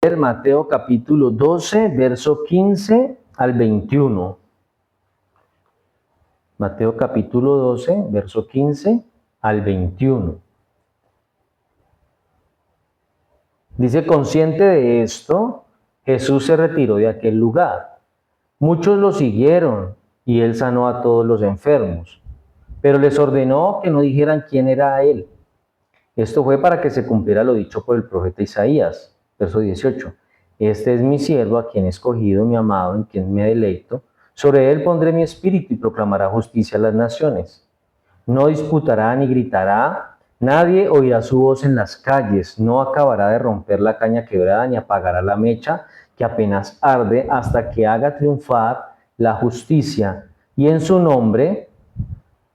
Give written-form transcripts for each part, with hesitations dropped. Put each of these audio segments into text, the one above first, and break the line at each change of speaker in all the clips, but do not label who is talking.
Mateo capítulo 12, verso 15 al 21. Mateo capítulo 12, verso 15 al 21. Dice: consciente de esto, Jesús se retiró de aquel lugar. Muchos lo siguieron y él sanó a todos los enfermos, pero les ordenó que no dijeran quién era él. Esto fue para que se cumpliera lo dicho por el profeta Isaías, verso 18. Este es mi siervo a quien he escogido, mi amado, en quien me deleito. Sobre él pondré mi espíritu y proclamará justicia a las naciones. No disputará ni gritará, nadie oirá su voz en las calles, no acabará de romper la caña quebrada ni apagará la mecha que apenas arde hasta que haga triunfar la justicia. Y en su nombre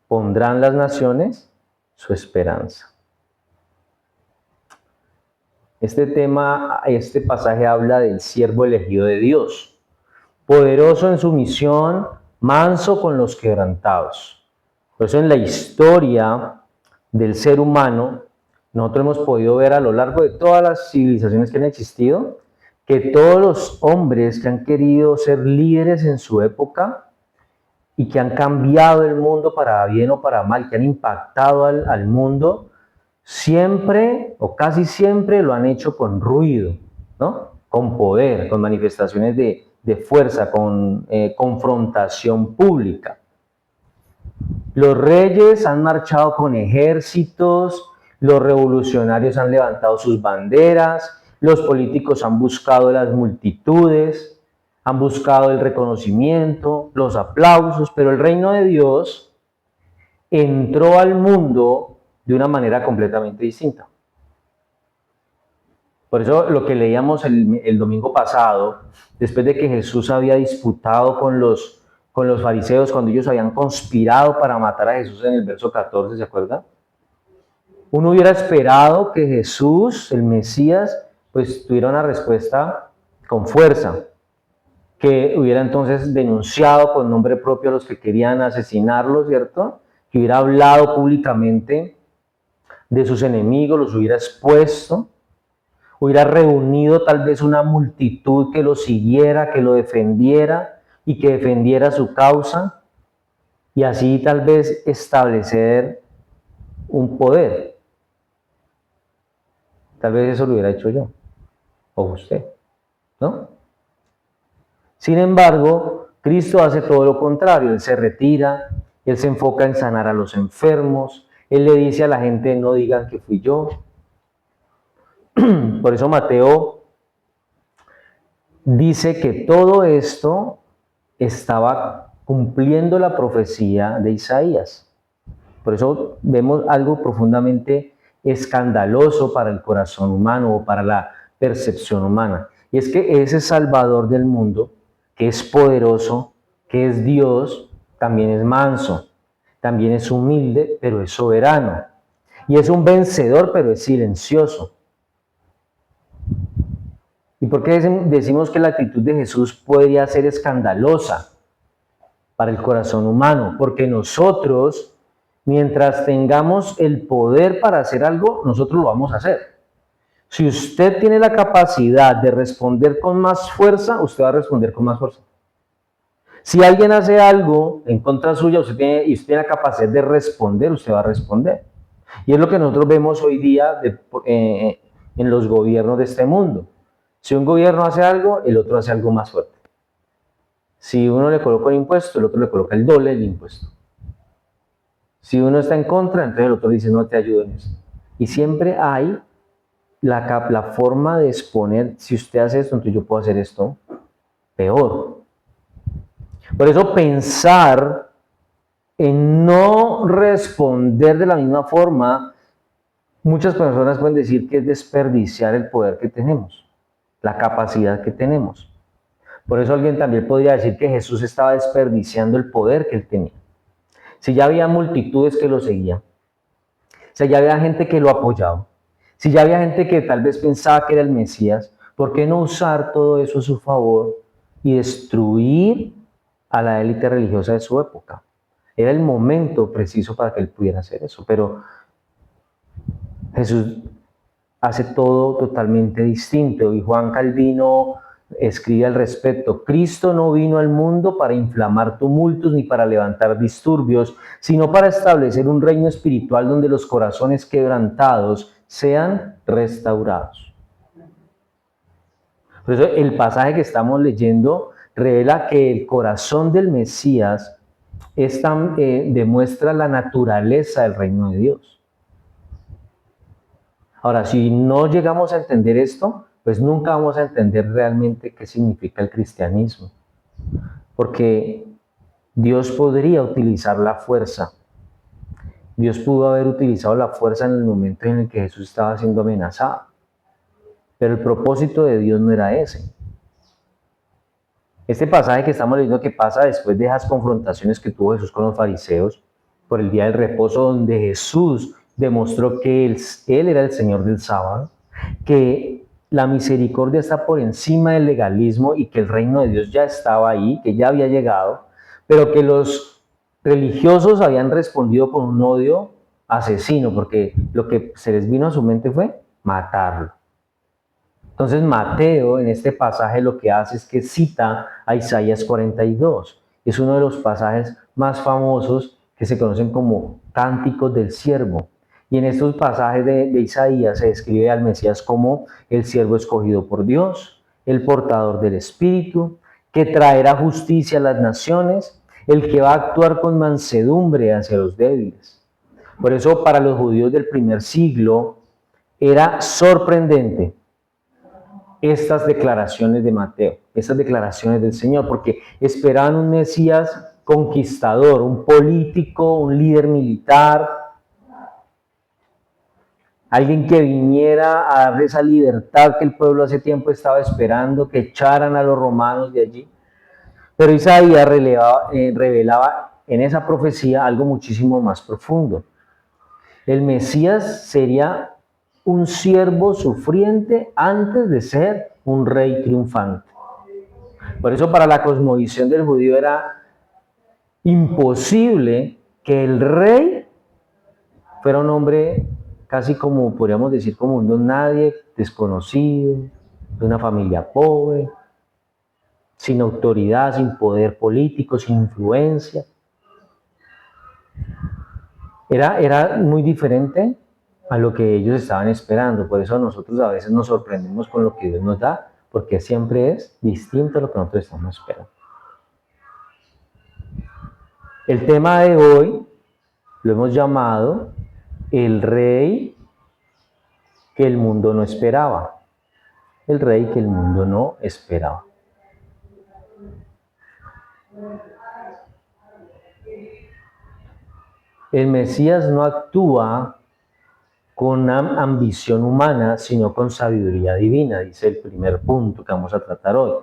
pondrán las naciones su esperanza. Este pasaje habla del siervo elegido de Dios, poderoso en su misión, manso con los quebrantados. Por eso en la historia del ser humano, nosotros hemos podido ver a lo largo de todas las civilizaciones que han existido, que todos los hombres que han querido ser líderes en su época y que han cambiado el mundo para bien o para mal, que han impactado al mundo, siempre o casi siempre lo han hecho con ruido, ¿no? Con poder, con manifestaciones de fuerza, con confrontación pública. Los reyes han marchado con ejércitos, los revolucionarios han levantado sus banderas, los políticos han buscado las multitudes, han buscado el reconocimiento, los aplausos, pero el reino de Dios entró al mundo de una manera completamente distinta. Por eso lo que leíamos el domingo pasado, después de que Jesús había disputado con los fariseos, cuando ellos habían conspirado para matar a Jesús en el verso 14, ¿se acuerdan? Uno hubiera esperado que Jesús, el Mesías, pues tuviera una respuesta con fuerza, que hubiera entonces denunciado con nombre propio a los que querían asesinarlo, ¿cierto? Que hubiera hablado públicamente de sus enemigos, los hubiera expuesto, hubiera reunido tal vez una multitud que lo siguiera, que lo defendiera y que defendiera su causa, y así tal vez establecer un poder. Tal vez eso lo hubiera hecho yo, o usted, ¿no? Sin embargo, Cristo hace todo lo contrario. Él se retira, Él se enfoca en sanar a los enfermos, Él le dice a la gente: no digan que fui yo. Por eso Mateo dice que todo esto estaba cumpliendo la profecía de Isaías. Por eso vemos algo profundamente escandaloso para el corazón humano o para la percepción humana. Y es que ese Salvador del mundo, que es poderoso, que es Dios, también es manso, también es humilde, pero es soberano. Y es un vencedor, pero es silencioso. ¿Y por qué decimos que la actitud de Jesús podría ser escandalosa para el corazón humano? Porque nosotros, mientras tengamos el poder para hacer algo, nosotros lo vamos a hacer. Si usted tiene la capacidad de responder con más fuerza, usted va a responder con más fuerza. Si alguien hace algo en contra suya usted tiene la capacidad de responder, usted va a responder. Y es lo que nosotros vemos hoy día en los gobiernos de este mundo. Si un gobierno hace algo, el otro hace algo más fuerte. Si uno le coloca un impuesto, el otro le coloca el doble del impuesto. Si uno está en contra, entonces el otro dice: no te ayudo en eso. Y siempre hay la forma de exponer: si usted hace esto, entonces yo puedo hacer esto peor. Por eso pensar en no responder de la misma forma, muchas personas pueden decir que es desperdiciar el poder que tenemos, la capacidad que tenemos. Por eso alguien también podría decir que Jesús estaba desperdiciando el poder que él tenía. Si ya había multitudes que lo seguían, si ya había gente que lo apoyaba, si ya había gente que tal vez pensaba que era el Mesías, ¿por qué no usar todo eso a su favor y destruir a la élite religiosa de su época? Era el momento preciso para que él pudiera hacer eso, pero Jesús hace todo totalmente distinto. Y Juan Calvino escribe al respecto: Cristo no vino al mundo para inflamar tumultos ni para levantar disturbios, sino para establecer un reino espiritual donde los corazones quebrantados sean restaurados. Por eso el pasaje que estamos leyendo revela que el corazón del Mesías demuestra la naturaleza del reino de Dios. Ahora, si no llegamos a entender esto, pues nunca vamos a entender realmente qué significa el cristianismo. Porque Dios podría utilizar la fuerza. Dios pudo haber utilizado la fuerza en el momento en el que Jesús estaba siendo amenazado. Pero el propósito de Dios no era ese. Este pasaje que estamos leyendo, que pasa después de esas confrontaciones que tuvo Jesús con los fariseos por el día del reposo, donde Jesús demostró que Él era el Señor del sábado, que la misericordia está por encima del legalismo y que el reino de Dios ya estaba ahí, que ya había llegado, pero que los religiosos habían respondido con un odio asesino, porque lo que se les vino a su mente fue matarlo. Entonces Mateo en este pasaje lo que hace es que cita a Isaías 42. Es uno de los pasajes más famosos que se conocen como Cánticos del Siervo. Y en estos pasajes de Isaías se describe al Mesías como el siervo escogido por Dios, el portador del Espíritu, que traerá justicia a las naciones, el que va a actuar con mansedumbre hacia los débiles. Por eso para los judíos del primer siglo era sorprendente estas declaraciones de Mateo, estas declaraciones del Señor, porque esperaban un Mesías conquistador, un político, un líder militar, alguien que viniera a darle esa libertad que el pueblo hace tiempo estaba esperando, que echaran a los romanos de allí. Pero Isaías revelaba en esa profecía algo muchísimo más profundo. El Mesías sería un siervo sufriente antes de ser un rey triunfante. Por eso para la cosmovisión del judío era imposible que el rey fuera un hombre casi como, podríamos decir, como un don nadie, desconocido, de una familia pobre, sin autoridad, sin poder político, sin influencia. Era muy diferente a lo que ellos estaban esperando. Por eso nosotros a veces nos sorprendemos con lo que Dios nos da, porque siempre es distinto a lo que nosotros estamos esperando. El tema de hoy lo hemos llamado el rey que el mundo no esperaba. El rey que el mundo no esperaba. El Mesías no actúa con ambición humana, sino con sabiduría divina, dice el primer punto que vamos a tratar hoy.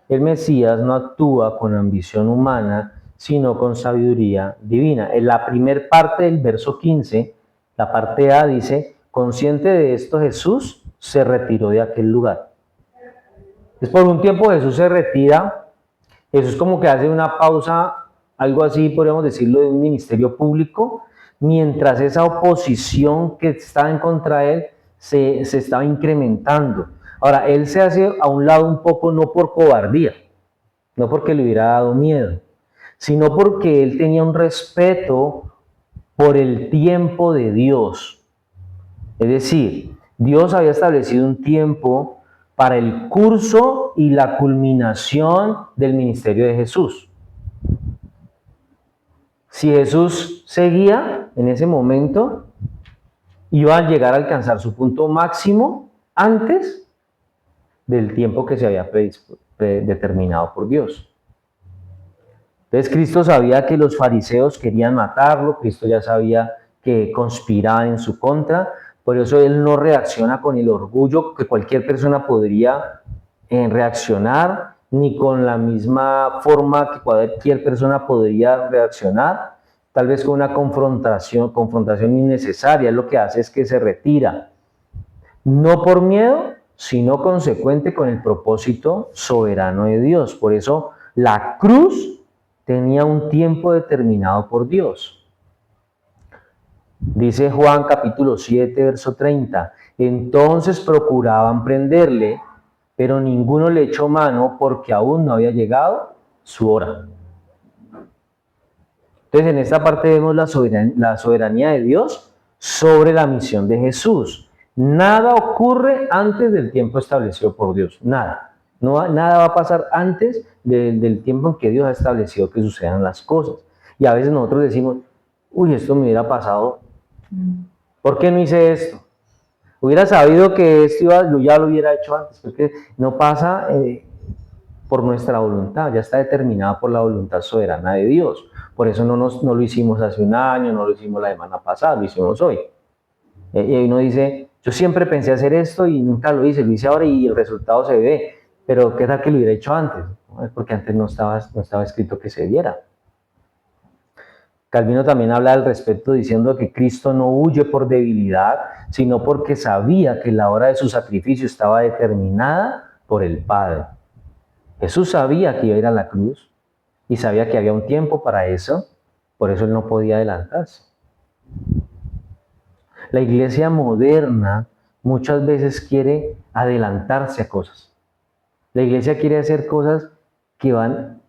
El Mesías no actúa con ambición humana, sino con sabiduría divina. En la primera parte del verso 15, la parte A dice: consciente de esto, Jesús se retiró de aquel lugar. Entonces, por un tiempo Jesús se retira. Jesús como que hace una pausa, algo así podríamos decirlo, de un ministerio público, mientras esa oposición que estaba en contra de él se estaba incrementando. Ahora, él se hace a un lado un poco no por cobardía, no porque le hubiera dado miedo, sino porque él tenía un respeto por el tiempo de Dios. Es decir, Dios había establecido un tiempo para el curso y la culminación del ministerio de Jesús. Si Jesús seguía en ese momento, iba a llegar a alcanzar su punto máximo antes del tiempo que se había determinado por Dios. Entonces Cristo sabía que los fariseos querían matarlo, Cristo ya sabía que conspiraban en su contra, por eso Él no reacciona con el orgullo que cualquier persona podría reaccionar, ni con la misma forma que cualquier persona podría reaccionar, tal vez con una confrontación innecesaria. Lo que hace es que se retira, no por miedo, sino consecuente con el propósito soberano de Dios. Por eso la cruz tenía un tiempo determinado por Dios. Dice Juan capítulo 7, verso 30. Entonces procuraban prenderle, pero ninguno le echó mano porque aún no había llegado su hora. Entonces, en esta parte vemos la soberanía de Dios sobre la misión de Jesús. Nada ocurre antes del tiempo establecido por Dios. Nada. Nada va a pasar antes del tiempo en que Dios ha establecido que sucedan las cosas. Y a veces nosotros decimos, uy, esto me hubiera pasado. ¿Por qué no hice esto? Hubiera sabido que esto ya lo hubiera hecho antes. Porque no pasa por nuestra voluntad, ya está determinada por la voluntad soberana de Dios. Por eso no lo hicimos hace un año, no lo hicimos la semana pasada, lo hicimos hoy. Y uno dice, yo siempre pensé hacer esto y nunca lo hice ahora y el resultado se ve. Pero ¿qué tal que lo hubiera hecho antes? Porque antes no estaba escrito que se diera. Calvino también habla al respecto diciendo que Cristo no huye por debilidad, sino porque sabía que la hora de su sacrificio estaba determinada por el Padre. Jesús sabía que iba a ir a la cruz y sabía que había un tiempo para eso, por eso él no podía adelantarse. La iglesia moderna muchas veces quiere adelantarse a cosas. La iglesia quiere hacer cosas que van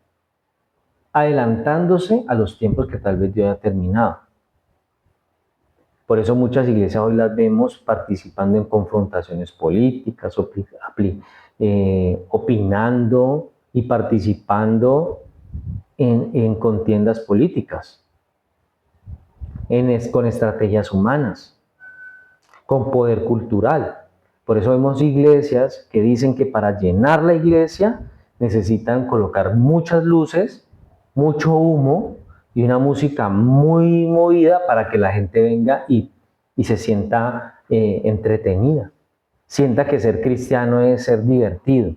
adelantándose a los tiempos que tal vez Dios haya terminado. Por eso muchas iglesias hoy las vemos participando en confrontaciones políticas, opinando y participando en contiendas políticas, con estrategias humanas, con poder cultural. Por eso vemos iglesias que dicen que para llenar la iglesia necesitan colocar muchas luces, mucho humo y una música muy movida para que la gente venga y se sienta entretenida. Sienta que ser cristiano es ser divertido.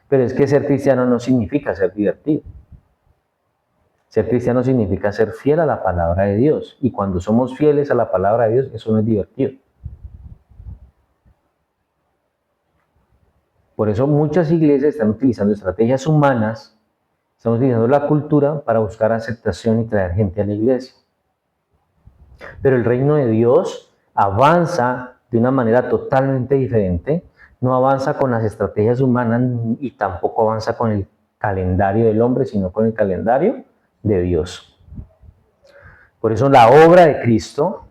Pero es que ser cristiano no significa ser divertido. Ser cristiano significa ser fiel a la palabra de Dios. Y cuando somos fieles a la palabra de Dios, eso no es divertido. Por eso muchas iglesias están utilizando estrategias humanas, están utilizando la cultura para buscar aceptación y traer gente a la iglesia. Pero el reino de Dios avanza de una manera totalmente diferente. No avanza con las estrategias humanas y tampoco avanza con el calendario del hombre, sino con el calendario de Dios. Por eso la obra de Cristo,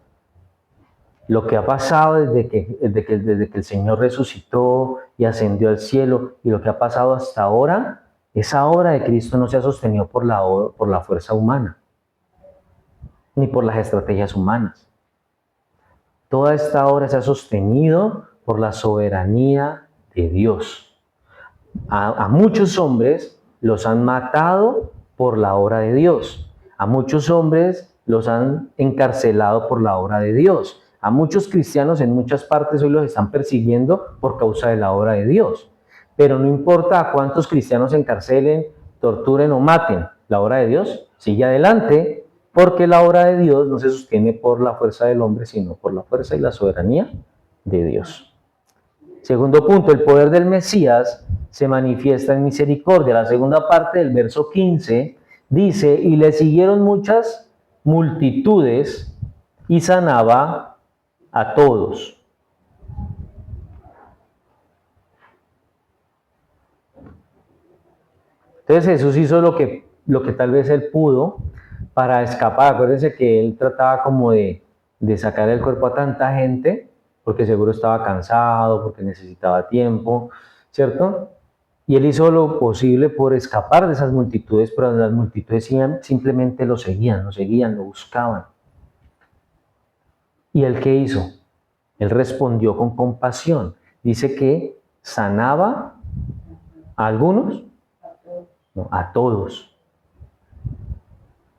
lo que ha pasado desde que el Señor resucitó y ascendió al cielo y lo que ha pasado hasta ahora, esa obra de Cristo no se ha sostenido por la fuerza humana, ni por las estrategias humanas. Toda esta obra se ha sostenido por la soberanía de Dios. A muchos hombres los han matado por la obra de Dios. A muchos hombres los han encarcelado por la obra de Dios. A muchos cristianos en muchas partes hoy los están persiguiendo por causa de la obra de Dios. Pero no importa a cuántos cristianos encarcelen, torturen o maten, la obra de Dios sigue adelante, porque la obra de Dios no se sostiene por la fuerza del hombre, sino por la fuerza y la soberanía de Dios. Segundo punto, el poder del Mesías se manifiesta en misericordia. La segunda parte del verso 15 dice, y le siguieron muchas multitudes y sanaba a todos. Entonces Jesús hizo lo que tal vez él pudo para escapar. Acuérdense que él trataba como de sacar el cuerpo a tanta gente, porque seguro estaba cansado, porque necesitaba tiempo, ¿cierto? Y él hizo lo posible por escapar de esas multitudes, pero las multitudes simplemente lo seguían, lo buscaban. ¿Y él qué hizo? Él respondió con compasión. Dice que sanaba a algunos, no, a todos.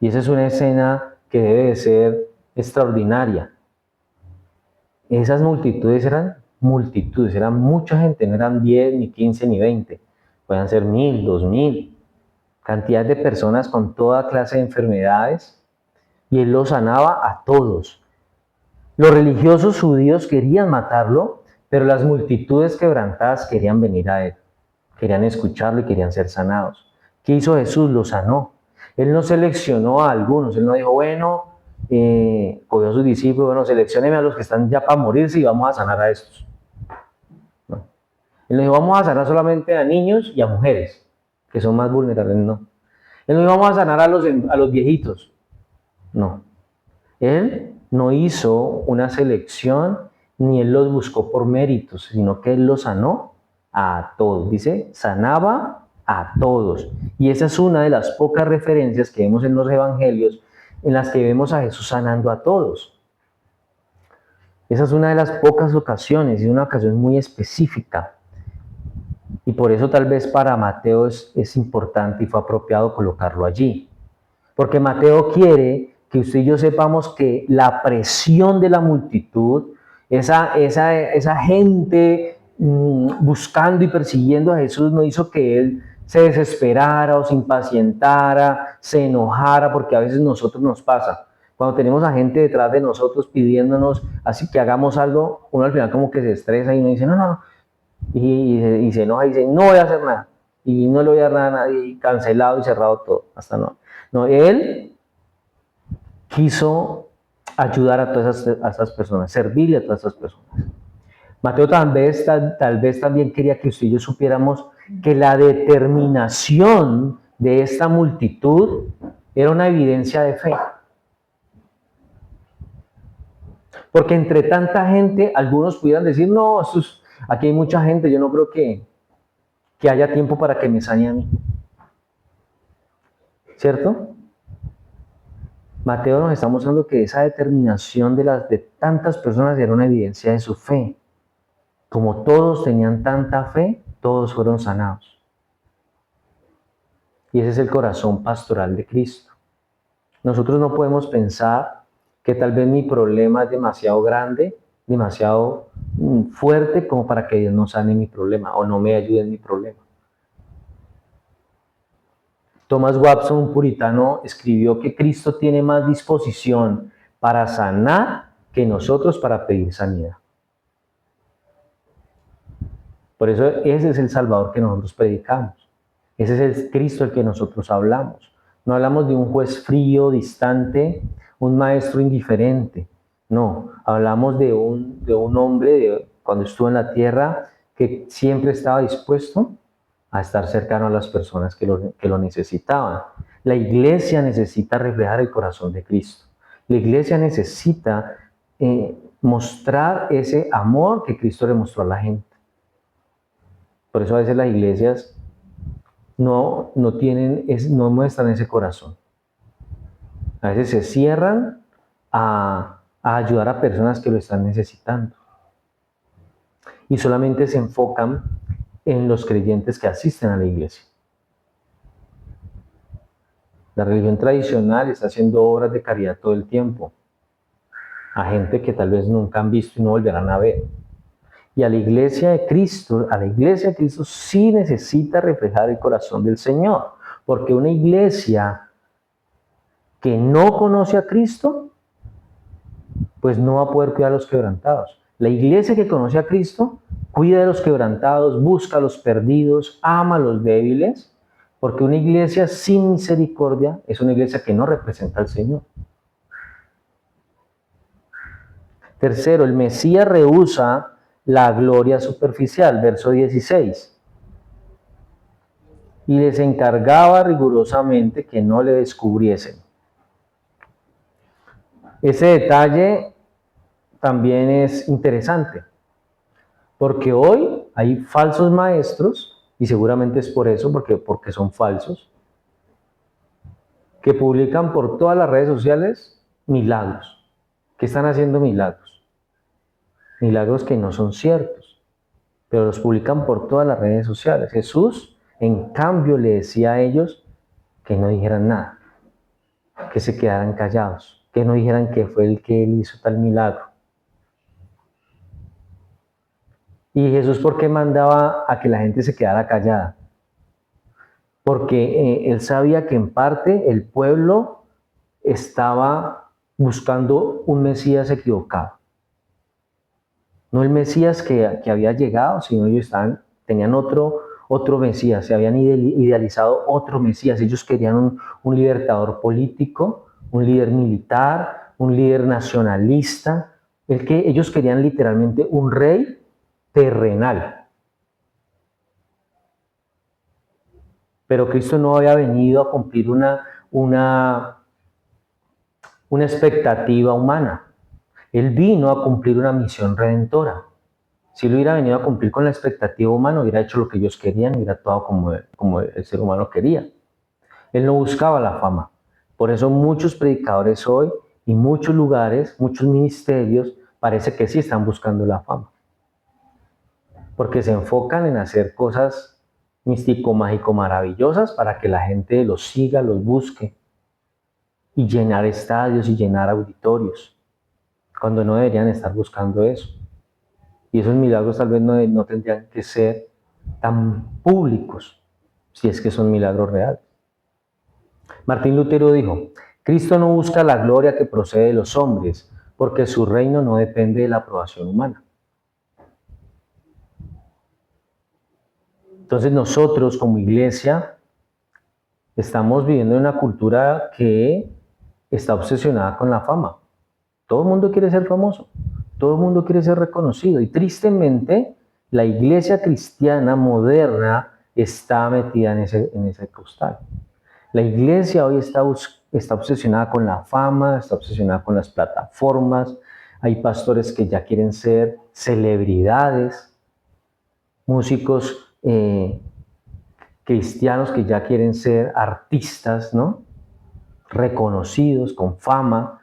Y esa es una escena que debe de ser extraordinaria. Esas multitudes eran mucha gente, no eran 10, ni 15, ni 20. Pueden ser 1000, 2000. Cantidad de personas con toda clase de enfermedades. Y él los sanaba a todos. Los religiosos judíos querían matarlo, pero las multitudes quebrantadas querían venir a él. Querían escucharlo y querían ser sanados. ¿Qué hizo Jesús? Los sanó. Él no seleccionó a algunos. Él no dijo, bueno, cogió a sus discípulos, bueno, seleccióneme a los que están ya para morirse y vamos a sanar a estos. No. Él no dijo, vamos a sanar solamente a niños y a mujeres, que son más vulnerables, no. Él no dijo, vamos a sanar a los viejitos, no. Él no hizo una selección, ni él los buscó por méritos, sino que él los sanó a todos. Dice, sanaba a todos. Y esa es una de las pocas referencias que vemos en los evangelios en las que vemos a Jesús sanando a todos. Esa es una de las pocas ocasiones, y una ocasión muy específica. Y por eso tal vez para Mateo es importante y fue apropiado colocarlo allí. Porque Mateo quiere que usted y yo sepamos que la presión de la multitud, esa gente buscando y persiguiendo a Jesús, no hizo que él se desesperara o se impacientara, se enojara, porque a veces nosotros nos pasa. Cuando tenemos a gente detrás de nosotros pidiéndonos así que hagamos algo, uno al final como que se estresa y uno dice, no, y se enoja y dice, no voy a hacer nada, y no le voy a dar nada a nadie, y cancelado y cerrado todo, hasta no. No, él quiso ayudar a todas esas personas, servirle a todas esas personas. Mateo tal vez también quería que usted y yo supiéramos que la determinación de esta multitud era una evidencia de fe. Porque entre tanta gente, algunos pudieran decir, no, aquí hay mucha gente, yo no creo que haya tiempo para que me sane a mí. ¿Cierto? Mateo nos está mostrando que esa determinación de tantas personas era una evidencia de su fe. Como todos tenían tanta fe, todos fueron sanados. Y ese es el corazón pastoral de Cristo. Nosotros no podemos pensar que tal vez mi problema es demasiado grande, demasiado fuerte como para que Dios no sane mi problema o no me ayude en mi problema. Thomas Watson, un puritano, escribió que Cristo tiene más disposición para sanar que nosotros para pedir sanidad. Por eso ese es el Salvador que nosotros predicamos. Ese es el Cristo del que nosotros hablamos. No hablamos de un juez frío, distante, un maestro indiferente. No, hablamos de un hombre cuando estuvo en la tierra que siempre estaba dispuesto a estar cercano a las personas que lo necesitaban. La iglesia necesita reflejar el corazón de Cristo. La iglesia necesita mostrar ese amor que Cristo le mostró a la gente. Por eso a veces las iglesias no muestran ese corazón. A veces se cierran a ayudar a personas que lo están necesitando. Y solamente se enfocan en los creyentes que asisten a la iglesia. La religión tradicional está haciendo obras de caridad todo el tiempo a gente que tal vez nunca han visto y no volverán a ver. Y a la iglesia de Cristo sí necesita reflejar el corazón del Señor, porque una iglesia que no conoce a Cristo, pues no va a poder cuidar a los quebrantados. La iglesia que conoce a Cristo cuida de los quebrantados, busca a los perdidos, ama a los débiles, porque una iglesia sin misericordia es una iglesia que no representa al Señor. Tercero, el Mesías rehúsa la gloria superficial, verso 16. Y les encargaba rigurosamente que no le descubriesen. Ese detalle también es interesante, porque hoy hay falsos maestros, y seguramente es por eso, porque son falsos, que publican por todas las redes sociales milagros. ¿Qué están haciendo milagros? Milagros que no son ciertos, pero los publican por todas las redes sociales. Jesús, en cambio, le decía a ellos que no dijeran nada, que se quedaran callados, que no dijeran que fue el que él hizo tal milagro. ¿Y Jesús por qué mandaba a que la gente se quedara callada? Porque él sabía que en parte el pueblo estaba buscando un Mesías equivocado. No el Mesías que había llegado, sino ellos tenían otro Mesías, se habían idealizado otro Mesías. Ellos querían un libertador político, un líder militar, un líder nacionalista. Ellos querían literalmente un rey terrenal. Pero Cristo no había venido a cumplir una expectativa humana. Él vino a cumplir una misión redentora. Si él hubiera venido a cumplir con la expectativa humana, hubiera hecho lo que ellos querían, hubiera actuado como el ser humano quería. Él no buscaba la fama. Por eso muchos predicadores hoy y muchos lugares, muchos ministerios, parece que sí están buscando la fama. Porque se enfocan en hacer cosas místico, mágico, maravillosas para que la gente los siga, los busque y llenar estadios y llenar auditorios, cuando no deberían estar buscando eso. Y esos milagros tal vez no tendrían que ser tan públicos, si es que son milagros reales. Martín Lutero dijo: Cristo no busca la gloria que procede de los hombres, porque su reino no depende de la aprobación humana. Entonces nosotros como iglesia estamos viviendo en una cultura que está obsesionada con la fama. Todo el mundo quiere ser famoso, todo el mundo quiere ser reconocido, y tristemente la iglesia cristiana moderna está metida en ese costal. La iglesia hoy está obsesionada con la fama, está obsesionada con las plataformas. Hay pastores que ya quieren ser celebridades, músicos cristianos que ya quieren ser artistas, ¿no? Reconocidos, con fama,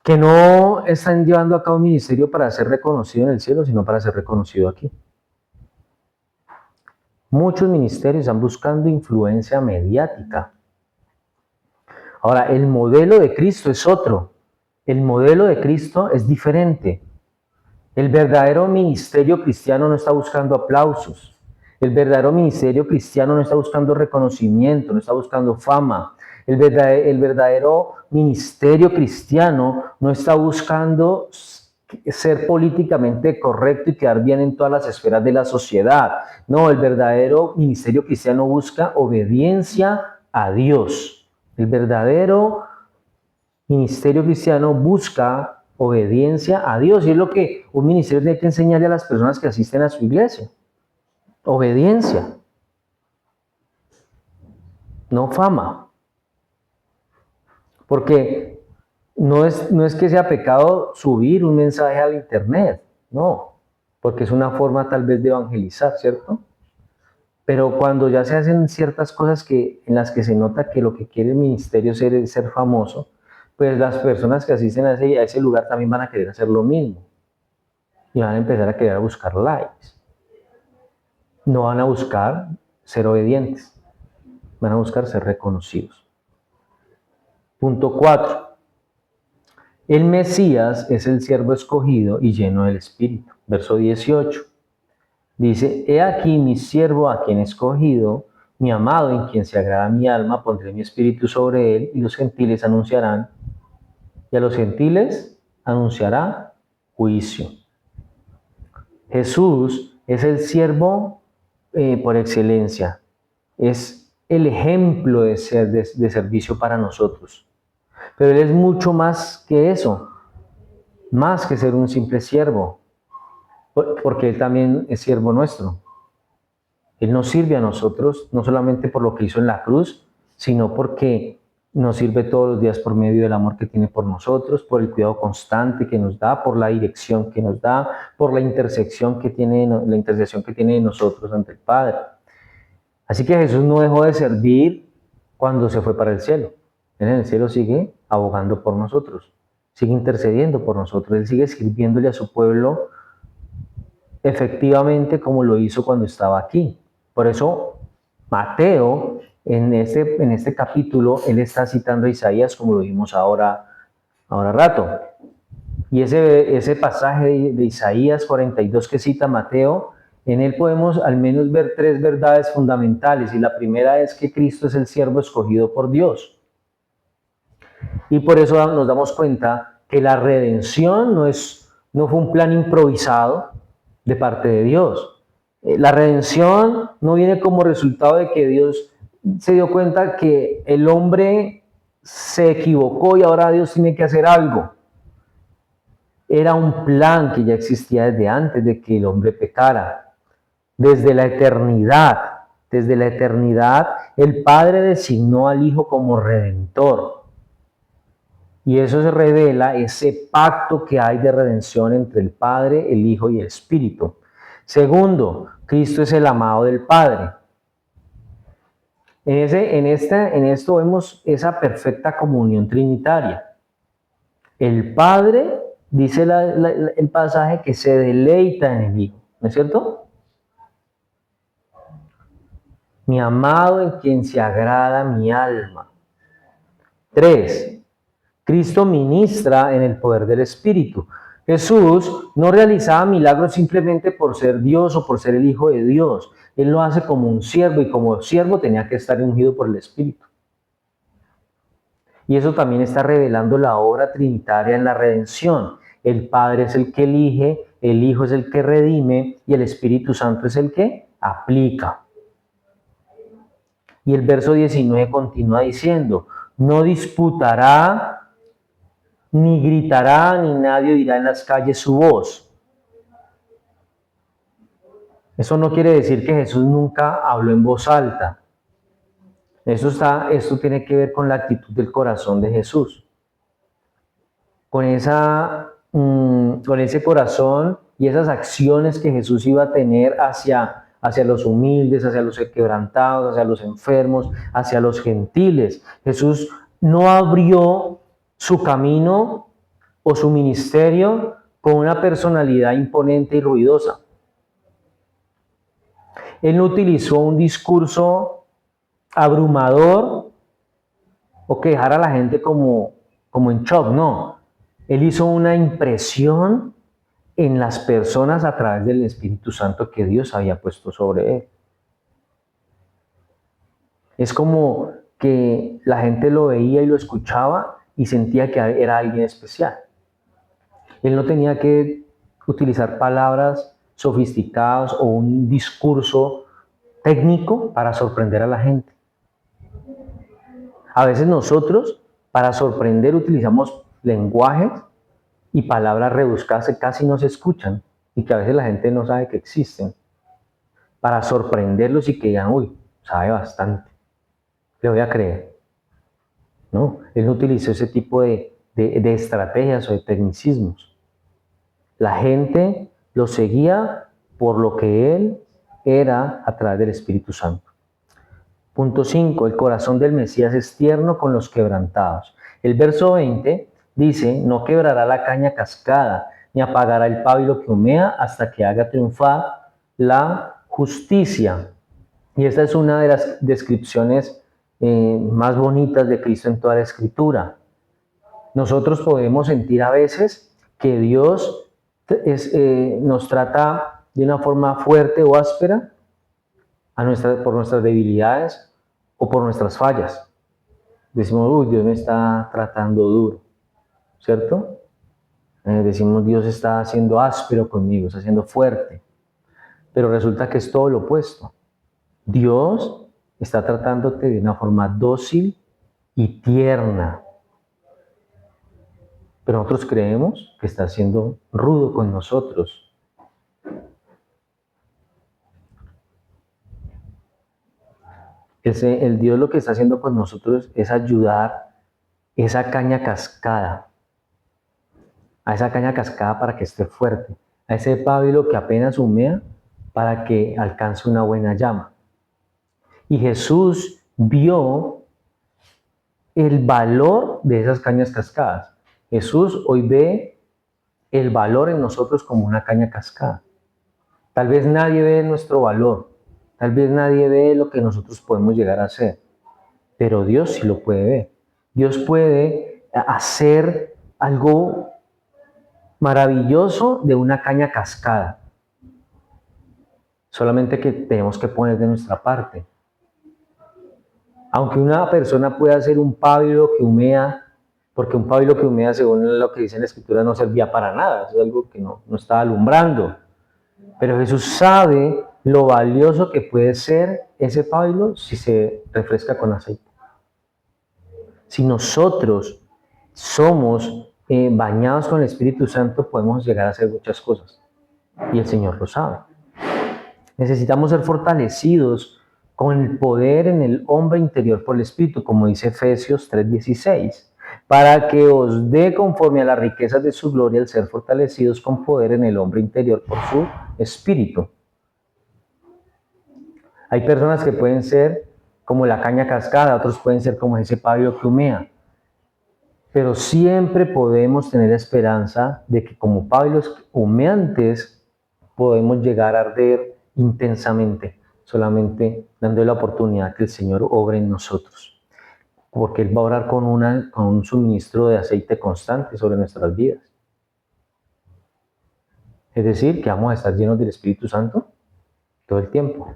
que no están llevando a cabo un ministerio para ser reconocido en el cielo, sino para ser reconocido aquí. Muchos ministerios están buscando influencia mediática. Ahora, el modelo de Cristo es otro. El modelo de Cristo es diferente. El verdadero ministerio cristiano no está buscando aplausos. El verdadero ministerio cristiano no está buscando reconocimiento, no está buscando fama. El verdadero ministerio cristiano no está buscando ser políticamente correcto y quedar bien en todas las esferas de la sociedad. No, el verdadero ministerio cristiano busca obediencia a Dios. El verdadero ministerio cristiano busca obediencia a Dios, y es lo que un ministerio tiene que enseñarle a las personas que asisten a su iglesia. Obediencia, no fama. Porque no es que sea pecado subir un mensaje al internet, no, porque es una forma tal vez de evangelizar, ¿cierto? Pero cuando ya se hacen ciertas cosas en las que se nota que lo que quiere el ministerio es ser famoso, pues las personas que asisten a ese lugar también van a querer hacer lo mismo. Y van a empezar a querer buscar likes. No van a buscar ser obedientes, van a buscar ser reconocidos. Punto 4. El Mesías es el siervo escogido y lleno del Espíritu. Verso 18. Dice: He aquí mi siervo a quien he escogido, mi amado en quien se agrada mi alma, pondré mi espíritu sobre él, y los gentiles anunciarán, y a los gentiles anunciará juicio. Jesús es el siervo por excelencia, es el ejemplo de servicio para nosotros. Pero Él es mucho más que eso, más que ser un simple siervo, porque Él también es siervo nuestro. Él nos sirve a nosotros, no solamente por lo que hizo en la cruz, sino porque nos sirve todos los días por medio del amor que tiene por nosotros, por el cuidado constante que nos da, por la dirección que nos da, por la intercesión que tiene de nosotros ante el Padre. Así que Jesús no dejó de servir cuando se fue para el cielo. Él en el cielo sigue abogando por nosotros, sigue intercediendo por nosotros, Él sigue sirviéndole a su pueblo efectivamente como lo hizo cuando estaba aquí. Por eso Mateo, en este capítulo, él está citando a Isaías, como lo vimos ahora rato. Y ese pasaje de Isaías 42 que cita Mateo, en él podemos al menos ver 3 verdades fundamentales. Y la primera es que Cristo es el siervo escogido por Dios. Y por eso nos damos cuenta que la redención no fue un plan improvisado de parte de Dios. La redención no viene como resultado de que Dios se dio cuenta que el hombre se equivocó y ahora Dios tiene que hacer algo. Era un plan que ya existía desde antes de que el hombre pecara. Desde la eternidad, el Padre designó al Hijo como redentor. Y eso se revela, ese pacto que hay de redención entre el Padre, el Hijo y el Espíritu. Segundo, Cristo es el amado del Padre. En esto vemos esa perfecta comunión trinitaria. El Padre, dice el pasaje, que se deleita en el Hijo, ¿no es cierto? Mi amado en quien se agrada mi alma. 3. Cristo ministra en el poder del Espíritu. Jesús no realizaba milagros simplemente por ser Dios o por ser el Hijo de Dios. Él lo hace como un siervo y como siervo tenía que estar ungido por el Espíritu. Y eso también está revelando la obra trinitaria en la redención. El Padre es el que elige, el Hijo es el que redime y el Espíritu Santo es el que aplica. Y el verso 19 continúa diciendo, no disputará, ni gritará, ni nadie oirá en las calles su voz. Eso no quiere decir que Jesús nunca habló en voz alta. Esto tiene que ver con la actitud del corazón de Jesús. Con ese corazón y esas acciones que Jesús iba a tener hacia los humildes, hacia los quebrantados, hacia los enfermos, hacia los gentiles. Jesús no abrió su camino o su ministerio con una personalidad imponente y ruidosa. Él no utilizó un discurso abrumador o que dejara a la gente como en shock, no. Él hizo una impresión en las personas a través del Espíritu Santo que Dios había puesto sobre él. Es como que la gente lo veía y lo escuchaba y sentía que era alguien especial. Él no tenía que utilizar palabras sofisticadas o un discurso técnico para sorprender a la gente. A veces nosotros, para sorprender, utilizamos lenguajes y palabras rebuscadas que casi no se escuchan y que a veces la gente no sabe que existen, para sorprenderlos y que digan, uy, sabe bastante, le voy a creer. No, él no utilizó ese tipo de estrategias o de tecnicismos. La gente lo seguía por lo que él era a través del Espíritu Santo. Punto 5. El corazón del Mesías es tierno con los quebrantados. El verso 20 dice, no quebrará la caña cascada, ni apagará el pábilo que humea hasta que haga triunfar la justicia. Y esta es una de las descripciones más bonitas de Cristo en toda la Escritura. Nosotros podemos sentir a veces que Dios nos trata de una forma fuerte o áspera por nuestras debilidades o por nuestras fallas. Decimos, uy, Dios me está tratando duro, ¿cierto? Decimos, Dios está siendo áspero conmigo, está siendo fuerte. Pero resulta que es todo lo opuesto. Dios está tratándote de una forma dócil y tierna. Pero nosotros creemos que está siendo rudo con nosotros. El Dios lo que está haciendo con nosotros es ayudar esa caña cascada, a esa caña cascada para que esté fuerte, a ese pábilo que apenas humea para que alcance una buena llama. Y Jesús vio el valor de esas cañas cascadas. Jesús hoy ve el valor en nosotros como una caña cascada. Tal vez nadie ve nuestro valor, tal vez nadie ve lo que nosotros podemos llegar a hacer, pero Dios sí lo puede ver. Dios puede hacer algo maravilloso de una caña cascada. Solamente que tenemos que poner de nuestra parte. Aunque una persona pueda hacer un pábilo que humea, porque un pábilo que humea, según lo que dice en la Escritura, no servía para nada, es algo que no está alumbrando. Pero Jesús sabe lo valioso que puede ser ese pábilo si se refresca con aceite. Si nosotros somos bañados con el Espíritu Santo, podemos llegar a hacer muchas cosas. Y el Señor lo sabe. Necesitamos ser fortalecidos con el poder en el hombre interior por el Espíritu, como dice Efesios 3:16, para que os dé conforme a las riquezas de su gloria el ser fortalecidos con poder en el hombre interior por su Espíritu. Hay personas que pueden ser como la caña cascada, otros pueden ser como ese pábilo que humea. Pero siempre podemos tener esperanza de que como pábilos humeantes podemos llegar a arder intensamente, solamente dando la oportunidad que el Señor obre en nosotros. Porque Él va a orar con un suministro de aceite constante sobre nuestras vidas. Es decir, que vamos a estar llenos del Espíritu Santo todo el tiempo.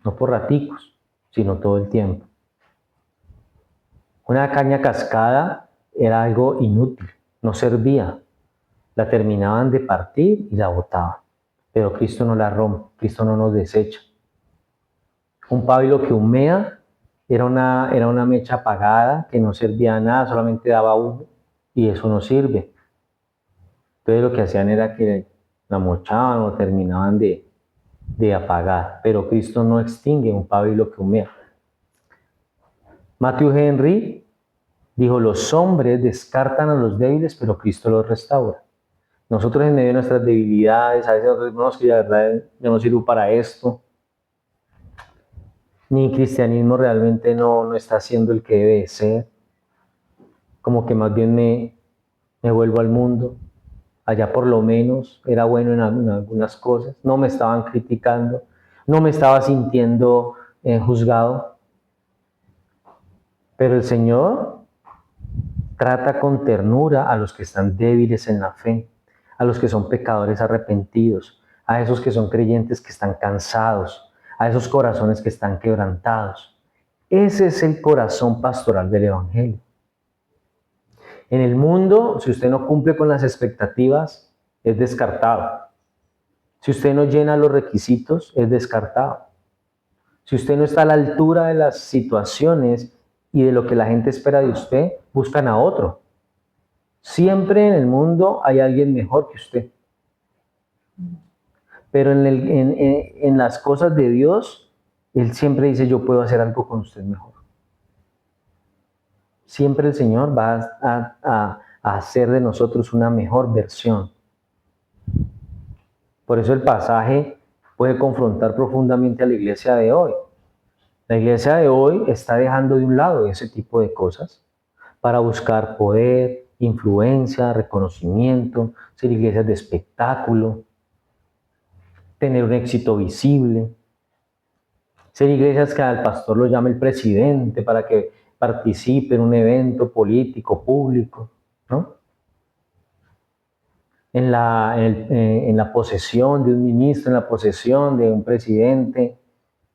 No por raticos, sino todo el tiempo. Una caña cascada era algo inútil, no servía. La terminaban de partir y la botaban. Pero Cristo no la rompe, Cristo no nos desecha. Un pábilo que humea era una mecha apagada que no servía a nada, solamente daba humo y eso no sirve. Entonces lo que hacían era que la mochaban o terminaban de apagar, pero Cristo no extingue un pábilo que humea. Matthew Henry dijo, los hombres descartan a los débiles, pero Cristo los restaura. Nosotros en medio de nuestras debilidades, a veces nosotros decimos que la verdad yo no sirvo para esto. Mi cristianismo realmente no está siendo el que debe ser. Como que más bien me vuelvo al mundo. Allá por lo menos era bueno en algunas cosas. No me estaban criticando. No me estaba sintiendo juzgado. Pero el Señor trata con ternura a los que están débiles en la fe, a los que son pecadores arrepentidos, a esos que son creyentes que están cansados, a esos corazones que están quebrantados. Ese es el corazón pastoral del Evangelio. En el mundo, si usted no cumple con las expectativas, es descartado. Si usted no llena los requisitos, es descartado. Si usted no está a la altura de las situaciones y de lo que la gente espera de usted, buscan a otro. Siempre en el mundo hay alguien mejor que usted. Pero en las cosas de Dios, Él siempre dice, yo puedo hacer algo con usted mejor. Siempre el Señor va a hacer de nosotros una mejor versión. Por eso el pasaje puede confrontar profundamente a la iglesia de hoy. La iglesia de hoy está dejando de un lado ese tipo de cosas para buscar poder, influencia, reconocimiento, ser iglesias de espectáculo, tener un éxito visible, ser iglesias que al pastor lo llame el presidente para que participe en un evento político, público, ¿no? En la posesión de un ministro, en la posesión de un presidente,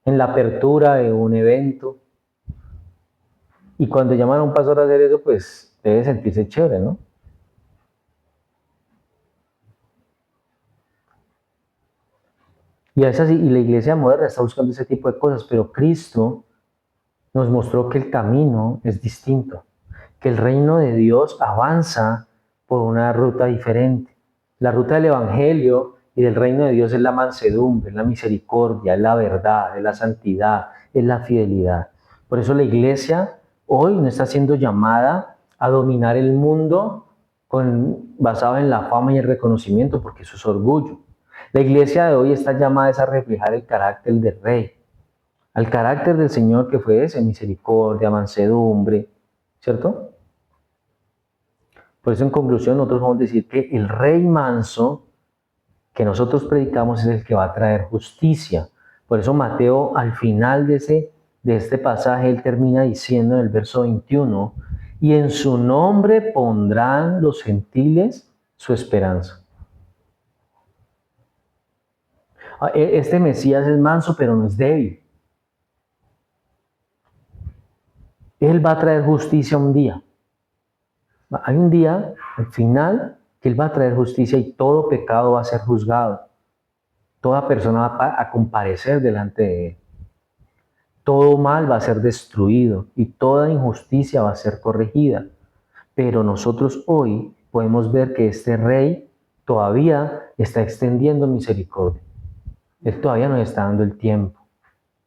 en la apertura de un evento. Y cuando llaman a un pastor a hacer eso, pues debe sentirse chévere, ¿no? Y la iglesia moderna está buscando ese tipo de cosas, pero Cristo nos mostró que el camino es distinto, que el reino de Dios avanza por una ruta diferente. La ruta del Evangelio y del reino de Dios es la mansedumbre, es la misericordia, es la verdad, es la santidad, es la fidelidad. Por eso la iglesia hoy no está siendo llamada a dominar el mundo basado en la fama y el reconocimiento, porque eso es orgullo. La iglesia de hoy está llamada a reflejar el carácter del Rey, al carácter del Señor que fue ese, misericordia, mansedumbre, ¿cierto? Por eso en conclusión nosotros vamos a decir que el Rey manso que nosotros predicamos es el que va a traer justicia. Por eso Mateo al final de este pasaje él termina diciendo en el verso 21, y en su nombre pondrán los gentiles su esperanza. Este Mesías es manso, pero no es débil. Él va a traer justicia un día. Hay un día, al final, que Él va a traer justicia y todo pecado va a ser juzgado. Toda persona va a comparecer delante de Él. todo mal va a ser destruido y toda injusticia va a ser corregida. Pero nosotros hoy podemos ver que este rey todavía está extendiendo misericordia. Él todavía nos está dando el tiempo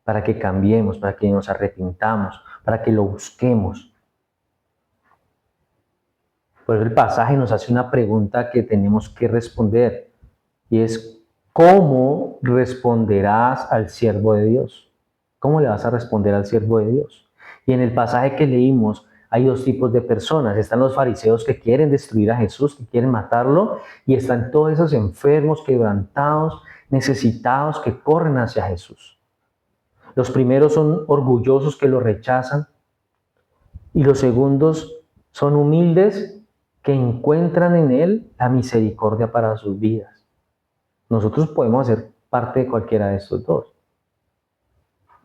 para que cambiemos, para que nos arrepintamos, para que lo busquemos. Por eso el pasaje nos hace una pregunta que tenemos que responder, y es: ¿cómo responderás al siervo de Dios? ¿Cómo le vas a responder al siervo de Dios? Y en el pasaje que leímos hay dos tipos de personas. Están los fariseos que quieren destruir a Jesús, que quieren matarlo, y están todos esos enfermos, quebrantados, necesitados, que corren hacia Jesús. Los primeros son orgullosos, que lo rechazan, y los segundos son humildes, que encuentran en Él la misericordia para sus vidas. Nosotros podemos ser parte de cualquiera de estos dos.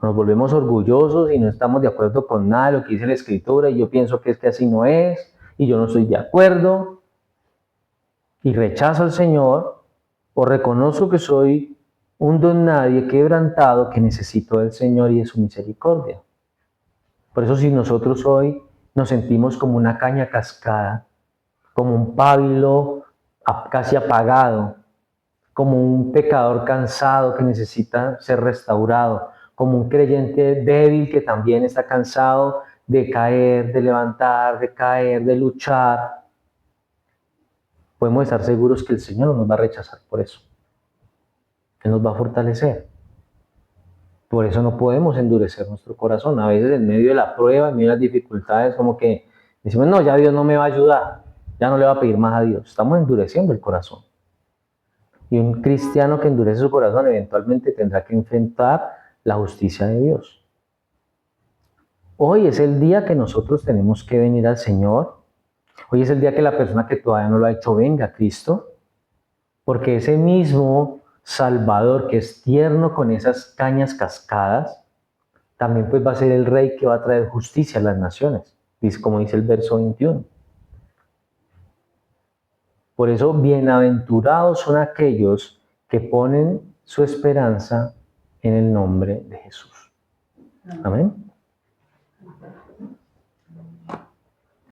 Nos volvemos orgullosos y no estamos de acuerdo con nada de lo que dice la Escritura, y yo pienso que es que así no es, y yo no estoy de acuerdo, y rechazo al Señor, o reconozco que soy un don nadie quebrantado, que necesito del Señor y de su misericordia. Por eso, si nosotros hoy nos sentimos como una caña cascada, como un pábilo casi apagado, como un pecador cansado que necesita ser restaurado, como un creyente débil que también está cansado de caer, de levantar, de caer, de luchar, podemos estar seguros que el Señor no nos va a rechazar por eso. Él nos va a fortalecer. Por eso no podemos endurecer nuestro corazón. A veces en medio de la prueba, en medio de las dificultades, como que decimos: no, ya Dios no me va a ayudar, ya no le va a pedir más a Dios. Estamos endureciendo el corazón. Y un cristiano que endurece su corazón eventualmente tendrá que enfrentar la justicia de Dios. Hoy es el día que nosotros tenemos que venir al Señor. Hoy es el día que la persona que todavía no lo ha hecho venga a Cristo, porque ese mismo Salvador, que es tierno con esas cañas cascadas, también pues va a ser el rey que va a traer justicia a las naciones, como dice el verso 21. Por eso, bienaventurados son aquellos que ponen su esperanza en el nombre de Jesús. Amén.